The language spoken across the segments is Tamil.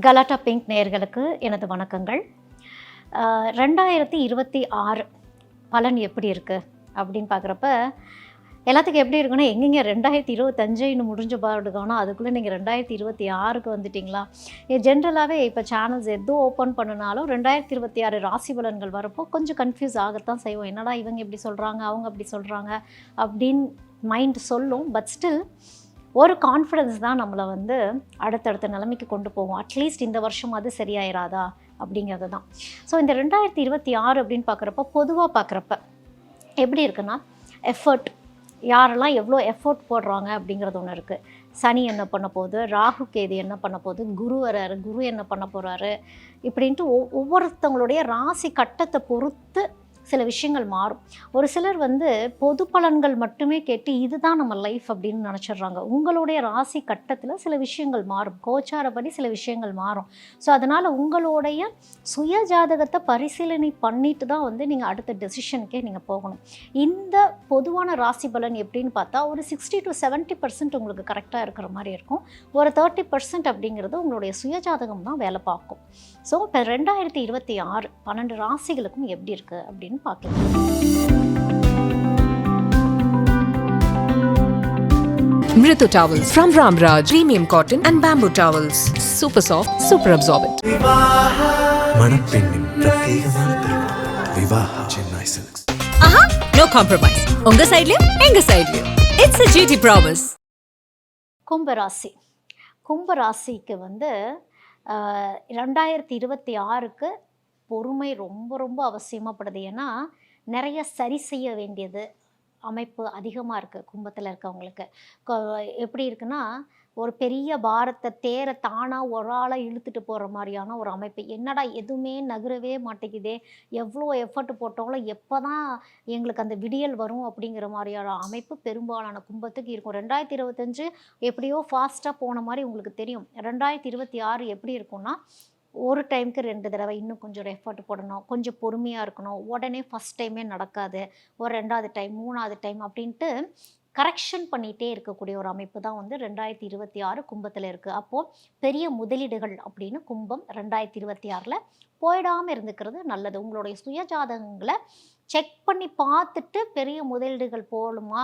கலாட்டா பிங்க் நேயர்களுக்கு எனது வணக்கங்கள். 2026 பலன் எப்படி இருக்குது அப்படின்னு பார்க்குறப்ப, எல்லாத்துக்கும் எப்படி இருக்குன்னா, எங்கேங்க 2025ன்னு முடிஞ்ச பாடு காணோம், அதுக்குள்ளே நீங்கள் 2026க்கு வந்துட்டிங்களா? ஜென்ரலாகவே இப்போ சேனல்ஸ் எதுவும் ஓப்பன் பண்ணினாலும் 2026 ராசி பலன்கள் வரப்போ கொஞ்சம் கன்ஃபியூஸ் ஆகத்தான் செய்வோம். என்னடா இவங்க இப்படி சொல்கிறாங்க, அவங்க அப்படி சொல்கிறாங்க அப்படின்னு மைண்ட் சொல்லும். பட் ஸ்டில் ஒரு கான்ஃபிடன்ஸ் தான் நம்மளை வந்து அடுத்தடுத்த நிலைமைக்கு கொண்டு போகும். அட்லீஸ்ட் இந்த வருஷம் அது சரியாயிராதா அப்படிங்கிறது தான். ஸோ இந்த 2026 அப்படின்னு பார்க்குறப்ப, பொதுவாக பார்க்குறப்ப எப்படி இருக்குன்னா, எஃபர்ட் யாரெல்லாம் எவ்வளோ எஃபோர்ட் போடுறாங்க அப்படிங்கிறது ஒன்று இருக்குது. சனி என்ன பண்ண போகுது, ராகு கேது என்ன பண்ண போகுது, குரு வராரு, குரு என்ன பண்ண போகிறாரு இப்படின்ட்டு ஒவ்வொருத்தவங்களுடைய ராசி கட்டத்தை பொறுத்து சில விஷயங்கள் மாறும். ஒரு சிலர் வந்து பொது பலன்கள் மட்டுமே கேட்டு இதுதான் நம்ம லைஃப் அப்படின்னு நினச்சிட்றாங்க. உங்களுடைய ராசி கட்டத்தில் சில விஷயங்கள் மாறும், கோச்சாரப்படி சில விஷயங்கள் மாறும். ஸோ அதனால் உங்களுடைய சுய ஜாதகத்தை பரிசீலனை பண்ணிட்டு தான் வந்து நீங்கள் அடுத்த டெசிஷனுக்கே நீங்கள் போகணும். இந்த பொதுவான ராசி பலன் எப்படின்னு பார்த்தா ஒரு 60 to 70% உங்களுக்கு கரெக்டாக இருக்கிற மாதிரி இருக்கும். ஒரு 30% அப்படிங்கிறது உங்களுடைய சுய ஜாதகம் தான் வேலை பார்க்கும். ஸோ இப்போ 2026 12 ராசிகளுக்கும் எப்படி இருக்குது அப்படின்னு பார்க்கலாம். Mritu towels from Ramraj, premium cotton and bamboo towels, super soft, super absorbent. மணப்பெண்ணின் பிரத்யேகமான திருமணம் Vivaha Chennai silks. No compromise. உங்க சைடுலயும் எங்க சைடுலயும். It's a GT promise. கும்பராசி. கும்பராசிக்கு வந்து 2026க்கு பொறுமை ரொம்ப ரொம்ப அவசியமாகப்படுது. ஏன்னா நிறைய சரி செய்ய வேண்டியது அமைப்பு அதிகமாக இருக்குது கும்பத்தில் இருக்கவங்களுக்கு. எப்படி இருக்குன்னா, ஒரு பெரிய பாரத்தை தேரை தானாக ஒரு ஆளாக இழுத்துட்டு போகிற மாதிரியான ஒரு அமைப்பு. என்னடா எதுவுமே நகரவே மாட்டேங்குதே, எவ்வளோ எஃபர்ட் போட்டாலும் எப்போ தான் எங்களுக்கு அந்த விடியல் வரும் அப்படிங்கிற மாதிரியான அமைப்பு பெரும்பாலான கும்பத்துக்கு இருக்கும். 2025 எப்படியோ ஃபாஸ்ட்டாக போன மாதிரி உங்களுக்கு தெரியும். 2026 எப்படி இருக்கும்னா, ஒரு டைமுக்கு 2 தடவை இன்னும் கொஞ்சம் எஃபர்ட் போடணும், கொஞ்சம் பொறுமையாக இருக்கணும், உடனே ஃபஸ்ட் டைமே நடக்காது, ஒரு 2வது டைம் 3வது டைம் அப்படின்ட்டு கரெக்ஷன் பண்ணிகிட்டே இருக்கக்கூடிய ஒரு அமைப்பு தான் வந்து 2026 கும்பத்தில் இருக்குது. அப்போது பெரிய முதலீடுகள் அப்படின்னு கும்பம் 2026ல் போயிடாமல் இருந்துக்கிறது நல்லது. உங்களுடைய சுய ஜாதகங்களை செக் பண்ணி பார்த்துட்டு பெரிய முதலீடுகள் போகணுமா,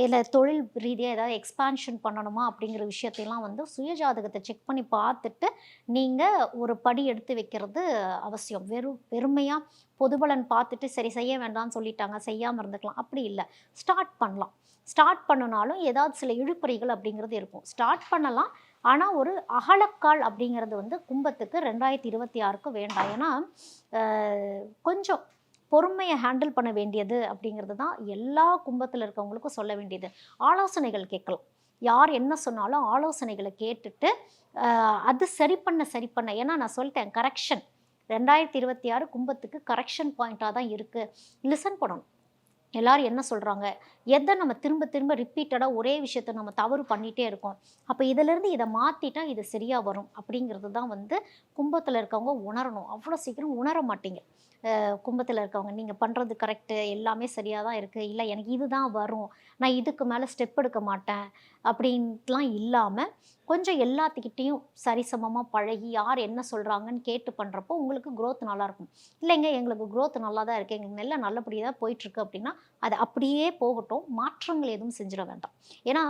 இல்லை தொழில் ரீதியாக ஏதாவது எக்ஸ்பான்ஷன் பண்ணணுமா அப்படிங்கிற விஷயத்தையெல்லாம் வந்து சுய ஜாதகத்தை செக் பண்ணி பார்த்துட்டு நீங்கள் ஒரு படி எடுத்து வைக்கிறது அவசியம். வெறுமையாக பொதுபலன் பார்த்துட்டு சரி செய்ய வேண்டாம்னு சொல்லிட்டாங்க, செய்யாமல் இருந்துக்கலாம் அப்படி இல்லை. ஸ்டார்ட் பண்ணலாம். ஸ்டார்ட் பண்ணினாலும் ஏதாவது சில இழுபறிகள் அப்படிங்கிறது இருக்கும். ஸ்டார்ட் பண்ணலாம், ஆனால் ஒரு அகலக்கால் அப்படிங்கிறது வந்து கும்பத்துக்கு 2026க்கு வேண்டாம். ஏன்னா கொஞ்சம் பொறுமையை ஹேண்டில் பண்ண வேண்டியது அப்படிங்கிறது தான் எல்லா கும்பத்தில் இருக்கவங்களுக்கும் சொல்ல வேண்டியது. ஆலோசனைகள் கேட்கலாம். யார் என்ன சொன்னாலும் ஆலோசனைகளை கேட்டுட்டு அது சரி பண்ண ஏன்னா நான் சொல்லிட்டேன், கரெக்ஷன் 2026 கும்பத்துக்கு கரெக்ஷன் பாயிண்ட்டாக தான் இருக்குது. லிசன் பண்ணணும். எல்லோரும் என்ன சொல்கிறாங்க, எதை நம்ம திரும்ப திரும்ப ரிப்பீட்டடாக ஒரே விஷயத்த நம்ம தவறு பண்ணிகிட்டே இருக்கோம், அப்போ இதிலேருந்து இதை மாற்றிட்டா இது சரியாக வரும் அப்படிங்கிறது தான் வந்து கும்பத்தில் இருக்கவங்க உணரணும். அவ்வளோ சீக்கிரம் உணர மாட்டீங்க. கும்பத்தில் இருக்கவங்க நீங்கள் பண்ணுறது கரெக்டு, எல்லாமே சரியாக தான் இருக்குது, இல்லை எனக்கு இதுதான் வரும், நான் இதுக்கு மேலே ஸ்டெப் எடுக்க மாட்டேன் அப்படின்ட்டுலாம் இல்லாமல் கொஞ்சம் எல்லாத்துக்கிட்டேயும் சரிசமமாக பழகி யார் என்ன சொல்கிறாங்கன்னு கேட்டு பண்ணுறப்போ உங்களுக்கு க்ரோத் நல்லாயிருக்கும். இல்லைங்க எங்களுக்கு க்ரோத் நல்லா தான் இருக்குது, எங்களுக்கு நல்லபடியாக தான் போயிட்டுருக்கு அப்படின்னா அது அப்படியே போகட்டும், மாற்றங்கள் எதுவும் செஞ்சிட வேண்டாம். ஏன்னா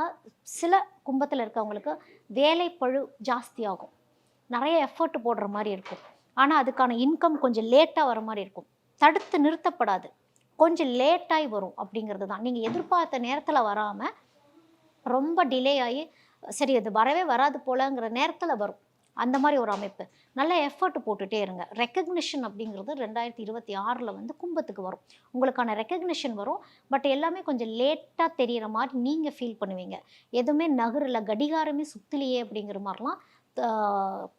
சில கும்பத்தில் இருக்கவங்களுக்கு வேலை பழு ஜாஸ்தியாகும், நிறைய எஃபர்ட் போடுற மாதிரி இருக்கும், ஆனால் அதுக்கான இன்கம் கொஞ்சம் லேட்டாக வர மாதிரி இருக்கும். தடுத்து நிறுத்தப்படாது, கொஞ்சம் லேட்டாகி வரும் அப்படிங்கிறது தான். நீங்கள் எதிர்பார்த்த நேரத்தில் வராமல் ரொம்ப டிலே ஆகி சரி அது வரவே வராது போலங்கிற நேரத்தில் வரும். அந்த மாதிரி ஒரு அமைப்பு. நல்ல எஃபர்ட் போட்டுகிட்டே இருங்க. ரெக்கக்னிஷன் அப்படிங்கிறது 2026ல் வந்து கும்பத்துக்கு வரும். உங்களுக்கான ரெக்கக்னிஷன் வரும். பட் எல்லாமே கொஞ்சம் லேட்டாக தெரிகிற மாதிரி நீங்கள் ஃபீல் பண்ணுவீங்க. எதுவுமே நகரில் கடிகாரமே சுற்றலையே அப்படிங்கிற மாதிரிலாம்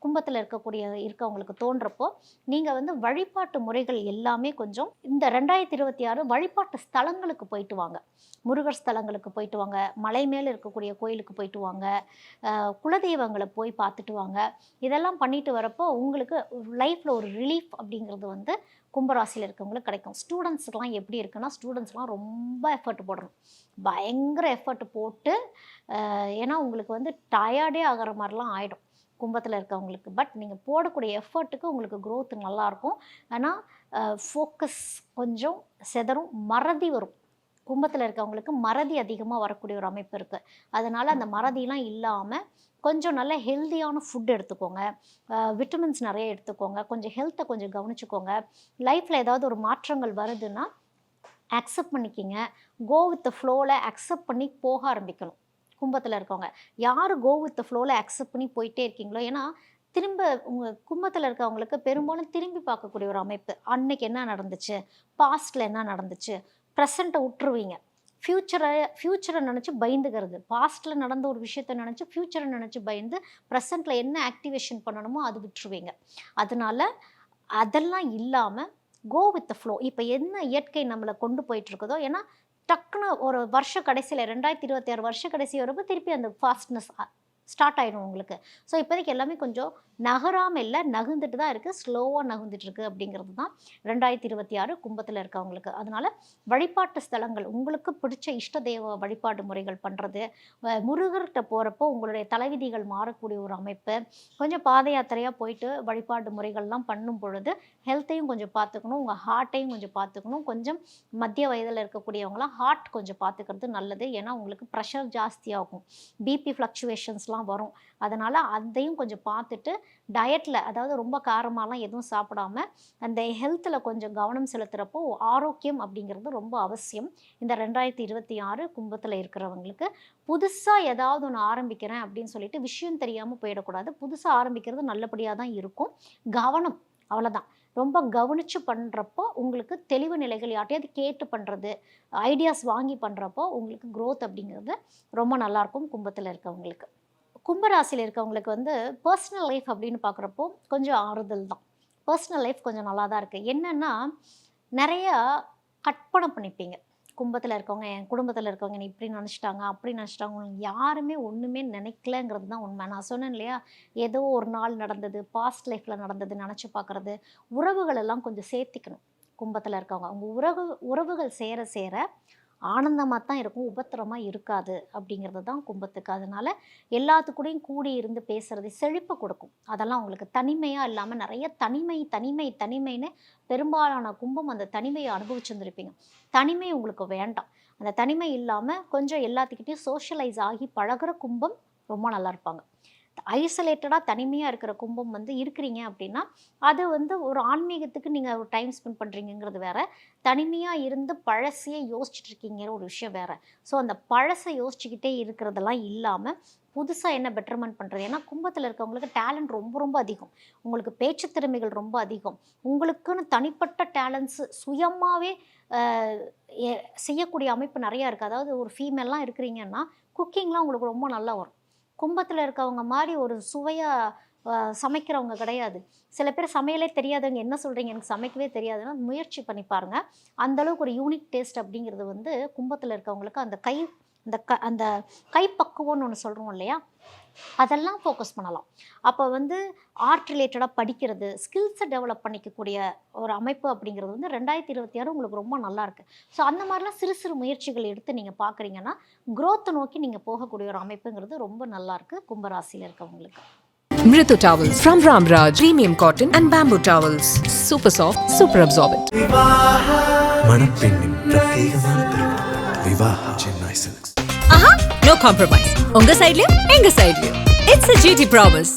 கும்பத்தில் இருக்கவங்களுக்கு தோன்றப்போ நீங்கள் வந்து வழிபாட்டு முறைகள் எல்லாமே கொஞ்சம் இந்த 2026 வழிபாட்டு ஸ்தலங்களுக்கு போயிட்டு வாங்க. முருகர் ஸ்தலங்களுக்கு போயிட்டு வாங்க, மலை மேலே இருக்கக்கூடிய கோயிலுக்கு போயிட்டு வாங்க, குலதெய்வங்களை போய் பார்த்துட்டு வாங்க. இதெல்லாம் பண்ணிட்டு வரப்போ உங்களுக்கு லைஃப்பில் ஒரு ரிலீஃப் அப்படிங்கிறது வந்து கும்பராசியில் இருக்கவங்களுக்கு கிடைக்கும். ஸ்டூடெண்ட்ஸுக்கெலாம் எப்படி இருக்குன்னா, ஸ்டூடெண்ட்ஸ்லாம் ரொம்ப எஃபர்ட் போடணும், பயங்கர எஃபர்ட் போட்டு ஏன்னா உங்களுக்கு வந்து டயர்டே ஆகிற மாதிரிலாம் ஆகிடும். கும்பத்தில் இருக்கவங்களுக்கு. பட் நீங்கள் போடக்கூடிய எஃபர்ட்டுக்கு உங்களுக்கு growth நல்லாயிருக்கும். ஆனால் ஃபோக்கஸ் கொஞ்சம் சிதறும், மறதி வரும். கும்பத்தில் இருக்கவங்களுக்கு மறதி அதிகமாக வரக்கூடிய ஒரு அமைப்பு இருக்குது. அதனால் அந்த மறதிலாம் இல்லாமல் கொஞ்சம் நல்ல ஹெல்தியான ஃபுட் எடுத்துக்கோங்க, விட்டமின்ஸ் நிறைய எடுத்துக்கோங்க, கொஞ்சம் ஹெல்த்தை கொஞ்சம் கவனிச்சுக்கோங்க. லைஃப்பில் ஏதாவது ஒரு மாற்றங்கள் வருதுன்னா அக்செப்ட் பண்ணிக்கிங்க. கோ வித் த ஃப்ளோவில் அக்செப்ட் பண்ணி போக ஆரம்பிக்கணும். கும்பத்தில் இருக்கவங்க யார் கோ வித் த ஃப்ளோவில் அக்செப்ட் பண்ணி போயிட்டே இருக்கீங்களோ, ஏன்னா திரும்ப உங்கள் கும்பத்தில் இருக்கவங்களுக்கு பெரும்பாலும் திரும்பி பார்க்கக்கூடிய ஒரு அமைப்பு. அன்னைக்கு என்ன நடந்துச்சு, பாஸ்டில் என்ன நடந்துச்சு, ப்ரெசண்ட்டை விட்டுருவீங்க. ஃப்யூச்சரை நினச்சி பயந்துக்கிறது. பாஸ்ட்டில் நடந்த ஒரு விஷயத்த நினச்சி ஃப்யூச்சரை நினச்சி பயந்து ப்ரெசண்ட்டில் என்ன ஆக்டிவேஷன் பண்ணணுமோ அது விட்டுருவீங்க. அதனால் அதெல்லாம் இல்லாமல் கோ வித் த ஃப்ளோ. இப்போ என்ன இயற்கை நம்மளை கொண்டு போயிட்டுருக்குதோ, ஏன்னா டக்குன்னு ஒரு வருஷ கடைசியில் 2026 வருஷ கடைசி வரப்போ திருப்பி அந்த ஃபாஸ்ட்னஸ் ஸ்டார்ட் ஆகிடும் உங்களுக்கு. ஸோ இப்போதைக்கு எல்லாமே கொஞ்சம் நகராமல் இல்லை, நகர்ந்துட்டு தான் இருக்குது, ஸ்லோவாக நகர்ந்துட்டு இருக்குது அப்படிங்கிறது தான் 2026 கும்பத்தில் இருக்கவங்களுக்கு. அதனால் வழிபாட்டு ஸ்தலங்கள், உங்களுக்கு பிடிச்ச இஷ்ட தெய்வ வழிபாடு முறைகள் பண்ணுறது, முருகர்கிட்ட போகிறப்போ உங்களுடைய தலைவிதிகள் மாறக்கூடிய ஒரு அமைப்பு, கொஞ்சம் பாத யாத்திரையாக போயிட்டு வழிபாடு முறைகள்லாம் பண்ணும் பொழுது ஹெல்த்தையும் கொஞ்சம் பார்த்துக்கணும், உங்கள் ஹார்ட்டையும் கொஞ்சம் பார்த்துக்கணும். கொஞ்சம் மத்திய வயதில் இருக்கக்கூடியவங்களாம் ஹார்ட் கொஞ்சம் பார்த்துக்கிறது நல்லது. ஏன்னா உங்களுக்கு ப்ரெஷர் ஜாஸ்தியாகும், பிபி ஃப்ளக்சுவேஷன்ஸ்லாம் வரும். அதனால் அதையும் கொஞ்சம் பார்த்துட்டு டயட்டில், அதாவது ரொம்ப காரமாலாம் எதுவும் சாப்பிடாம அந்த ஹெல்த்தில் கொஞ்சம் கவனம் செலுத்துகிறப்போ ஆரோக்கியம் அப்படிங்கிறது ரொம்ப அவசியம். இந்த 2026 கும்பத்தில் இருக்கிறவங்களுக்கு புதுசாக ஏதாவது ஒன்று ஆரம்பிக்கிறேன் அப்படின்னு சொல்லிட்டு விஷயம் தெரியாமல் போயிடக்கூடாது. புதுசாக ஆரம்பிக்கிறது நல்லபடியாக தான் இருக்கும். கவனம், அவ்வளோதான். ரொம்ப கவனித்து பண்ணுறப்போ உங்களுக்கு தெளிவு நிலைகள், யார்ட்டையாவது கேட்டு பண்ணுறது, ஐடியாஸ் வாங்கி பண்ணுறப்போ உங்களுக்கு growth அப்படிங்கிறது ரொம்ப நல்லாயிருக்கும் கும்பத்தில் இருக்கவங்களுக்கு. கும்பராசியில் இருக்கவங்களுக்கு வந்து பர்சனல் லைஃப் அப்படின்னு பார்க்குறப்போ கொஞ்சம் ஆறுதல் தான். பர்சனல் லைஃப் கொஞ்சம் நல்லா தான் இருக்குது. என்னென்னா நிறையா கற்பனை பண்ணிப்பீங்க. கும்பத்தில் இருக்கவங்க, என் குடும்பத்தில் இருக்கவங்க என்னை இப்படி நினச்சிட்டாங்க, அப்படி நினச்சிட்டாங்க, யாருமே ஒன்றுமே நினைக்கலங்கிறது தான் உண்மை. நான் சொன்னேன் இல்லையா, ஏதோ ஒரு நாள் நடந்தது, பாஸ்ட் லைஃப்பில் நடந்தது நினச்சி பார்க்குறது. உறவுகள் எல்லாம் கொஞ்சம் சேர்த்திக்கணும். கும்பத்தில் இருக்கவங்க உங்கள் உறவுகள் சேர சேர ஆனந்தமாக தான் இருக்கும், உபத்திரமாக இருக்காது அப்படிங்கிறது தான் கும்பத்துக்கு. அதனால் எல்லாத்துக்கூடையும் கூடி இருந்து பேசுகிறது செழிப்பை கொடுக்கும். அதெல்லாம் உங்களுக்கு தனிமையாக இல்லாமல் நிறைய தனிமைன்னு பெரும்பாலான கும்பம் அந்த தனிமையை அனுபவிச்சுருந்துருப்பீங்க. தனிமை உங்களுக்கு வேண்டாம். அந்த தனிமை இல்லாமல் கொஞ்சம் எல்லாத்துக்கிட்டையும் சோஷியலைஸ் ஆகி பழகிற கும்பம் ரொம்ப நல்லா இருப்பாங்க. ஐசோலேட்டடாக தனிமையாக இருக்கிற கும்பம் வந்து இருக்கிறீங்க அப்படின்னா அது வந்து ஒரு ஆன்மீகத்துக்கு நீங்கள் ஒரு டைம் ஸ்பெண்ட் பண்ணுறீங்கிறது வேறு, தனிமையாக இருந்து பழசையே யோசிச்சுட்டு இருக்கீங்கிற ஒரு விஷயம் வேறு. ஸோ அந்த பழசை யோசிச்சுக்கிட்டே இருக்கிறதெல்லாம் இல்லாமல் புதுசாக என்ன பெட்டர்மெண்ட் பண்ணுறது. ஏன்னா கும்பத்தில் இருக்கவங்களுக்கு டேலண்ட் ரொம்ப ரொம்ப அதிகம், உங்களுக்கு பேச்சு திறமைகள் ரொம்ப அதிகம், உங்களுக்குன்னு தனிப்பட்ட டேலண்ட்ஸ் சுயமாகவே செய்யக்கூடிய அமைப்பு நிறையா இருக்குது. அதாவது ஒரு ஃபீமேல்லாம் இருக்கிறீங்கன்னா குக்கிங்லாம் உங்களுக்கு ரொம்ப நல்லா வரும். கும்பத்தில் இருக்கவங்க மாதிரி ஒரு சுவையாக சமைக்கிறவங்க கிடையாது. சில பேர் சமையலே தெரியாதவங்க என்ன சொல்கிறீங்க எனக்கு சமைக்கவே தெரியாதுன்னா முயற்சி பண்ணி பாருங்கள். அந்தளவுக்கு ஒரு யூனிக் டேஸ்ட் அப்படிங்கிறது வந்து கும்பத்தில் இருக்கவங்களுக்கு அந்த கைப்பக்குவம்னு ஒன்று சொல்கிறோம் இல்லையா, அதெல்லாம் ஃபோக்கஸ் பண்ணலாம். அப்போ வந்து ஆர்ட் ரிலேட்டடாக படிக்கிறது, ஸ்கில்ஸை டெவலப் பண்ணிக்கக்கூடிய ஒரு அமைப்பு அப்படிங்கிறது வந்து 2026 உங்களுக்கு ரொம்ப நல்லாயிருக்கு. ஸோ அந்த மாதிரிலாம் சிறு சிறு முயற்சிகள் எடுத்து நீங்கள் பார்க்குறீங்கன்னா growth நோக்கி நீங்கள் போகக்கூடிய ஒரு அமைப்புங்கிறது ரொம்ப நல்லாயிருக்கு கும்பராசியில் இருக்கவங்களுக்கு. Mritu Towels from Ramraj, premium cotton and bamboo towels. Super soft, super absorbent. மணப்பெண்ணின் பிரத்யேகமான திருமணம் Vivaha Chennai silks. No compromise. உங்க சைடுலயும் எங்க சைடுலயும். It's a GT promise.